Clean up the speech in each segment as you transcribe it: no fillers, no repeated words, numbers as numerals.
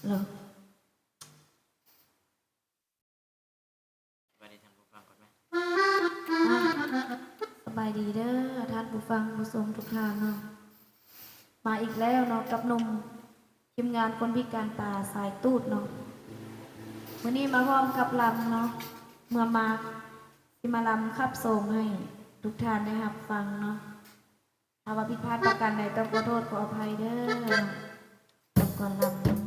เหรอสวัสดีท่านผู้ฟังก่อนไหมสบายดีเด้อท่านผู้ฟังผู้ชมทุกท่านเนาะมาอีกแล้วเนาะกับหนุ่มทีมงานคนพิการตาสายตูดเนาะวันนี้มาพร้อมกับลำเนาะเมื่อมาที่มาลำขับส่งให้ทุกท่านได้รับฟังเนาะถ้าว่าผิดพลาดประการใดต้องขอโทษขออภัยเด้อก่อนลำ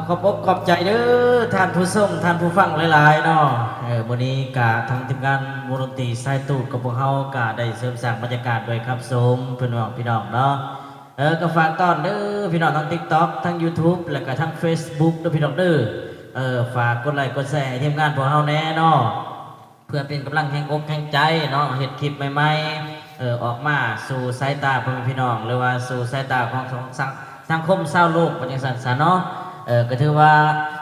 ขอบอกขอบใจเด้อท่านผู้ชมท่านผู้ฟังหลายๆเนาะมื้อนี้กะทางทีมงานวงดนตรีสายตูดกับพวกเฮากะได้เสริมสร้างบรรยากาศด้วยครับสมเพื่อนพี่น้องเนาะก็ฝากต้อนเด้อพี่น้องทาง TikTok ทาง YouTube แล้วก็ทาง Facebook เด้อพี่น้องเด้อฝากกดไลค์กดแชร์ให้ทีมงานพวกเฮาแน่เนาะเพื่อเป็นกำลังแห่งอกแห่งใจเนาะเฮ็ดคลิปใหม่ๆออกมาสู่สายตาพ่อแม่พี่น้องหรือว่าสู่สายตาของสังคมชาวโลกเป็นจังซั่นซะเนาะ ก็ถือว่า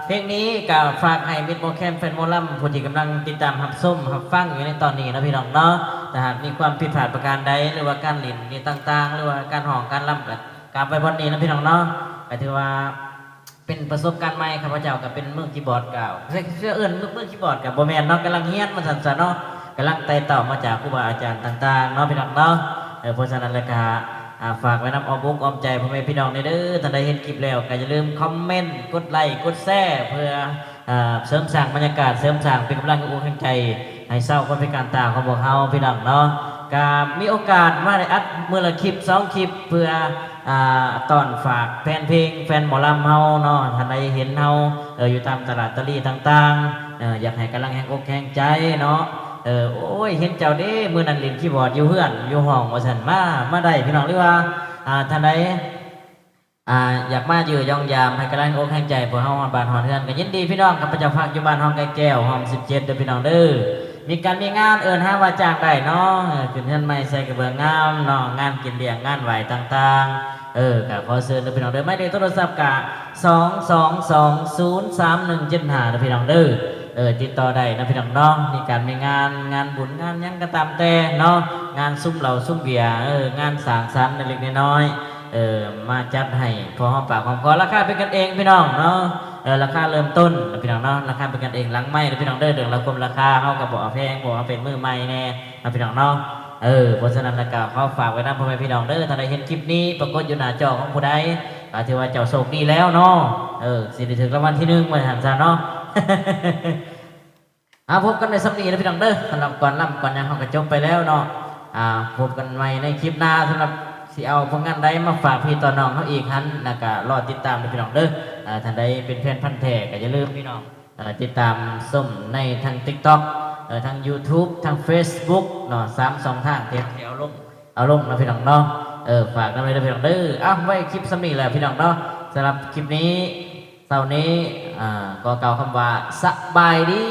เพลงนี้ก็ฝากให้มิตรโมแคมแฟนโมลัมผู้ที่กำลังติดตามรับชมรับฟังอยู่ในตอนนี้นะพี่น้องเนาะแต่หากมีความผิดพลาดประการใดหรือว่าการหลินนี่ต่างๆ หรือว่าการห้องการล่ำกับการไปบนนี้นะพี่น้องเนาะก็ถือว่าเป็นประสบการณ์ใหม่ข้าพเจ้ากับเป็นมือคีย์บอร์ดเก่าเสื้อเอื่นมือคีย์บอร์ดกับโบแมนเนาะกำลังเฮียนมาสั่นๆเนาะกำลังไต่เต่ามาจากครูบาอาจารย์ต่างๆเนาะพี่น้องเนาะเพราะฉะนั้นเลยค่ะ ฝากไว้นำอ้อมอกอ้อมใจพ่อแม่พี่น้องในเด้อท่านใดเห็นคลิปแล้วก็อย่าลืมคอมเมนต์กดไลค์กดแชร์เพื่อเสริมสร้างบรรยากาศเสริมสร้างเป็นกำลังอกแห่งใจให้เศร้าคนพิการตาของพวกเฮาพี่น้องเนาะก็มีโอกาสมาได้อัดเมื่อละคลิป2 คลิปเพื่อตอนฝากแฟนเพลงแฟนหมอลำเฮาเนาะท่านใดเห็นเฮาอยู่ตามตลาดตะลี่ต่างๆอยากให้กำลังแห่งอกแห่งใจเนาะโอ้ยเห็นเจ้าเด้มือนันเล่นคีย์บอร์ดอยู่เฮือนอยู่ห้องว่าสันมาได้พี่น้องหรือว่าท่านใดอยากมาอยู่ยองยามให้กำลังอกแห่งใจพวกเฮาบ้านหอนเฮือนก็ยินดีพี่น้องกับพระเจ้าพักอยู่บ้านห้องไก่แก้วห้อง17เด้อพี่น้องเด้อมีการมีงานหาว่าจ้างได้เนาะขึ้นเฮือนใหม่ใส่กระเบื้องงามเนาะงานกินเลี้ยงงานไหวต่างๆก็ขอเชิญเด้อพี่น้องเด้อไม่ได้โทรศัพท์กะ2220317เด้อพี่น้องเด้อติดต่อได้นะพี่น้องเนาะมีการมีงานบุญงานยังก็ตามแต่เนาะงานซุ่มเหล่าซุ่มเบียร์งานสร้างสรรค์เล็กๆน้อยๆมาจัดให้พอหอมปากหอมคอราคาเป็นกันเองพี่น้องเนาะราคาเริ่มต้นพี่น้องเนาะราคาเป็นกันเองหลังไม่พี่น้องเด้อเดือนละคมราคาเขากับบอกแพงบอกเป็นมือใหม่แน่พี่น้องเนาะเพราะฉะนั้นแล้วก็เขาฝากไว้นะพ่อแม่พี่น้องเด้อถ้าได้เห็นคลิปนี้ปรากฏอยู่หน้าจอของผู้ใดถือว่าเจ้าโชคดีแล้วเนาะสิได้ถึงรางวัลที่1มาหันซะเนาะ พบกันในสัปดาห์นะพี่น้องเด้อสำหรับก่อนล่ำก่อนยังเขาก็จบไปแล้วเนาะพบกันใหม่ในคลิปหน้าสำหรับสิเอาผลงานใดมาฝากพี่ต่อน้องเขาอีกครั้งแล้วก็รอติดตามนะพี่น้องเด้อท่านใดเป็นแฟนพันธุ์แท้ก็อย่าลืมพี่น้องติดตามส้มในทาง TikTok ทาง YouTube ทาง Facebook เนาะ3 ช่องทางเที่ยวเอาลงนะพี่น้องเนาะฝากกันไว้นะพี่น้องเด้อไว้คลิปสำนีแหละพี่น้องเนาะสำหรับคลิปนี้เสาร์นี้ก็กล่าวคำว่าสบายดี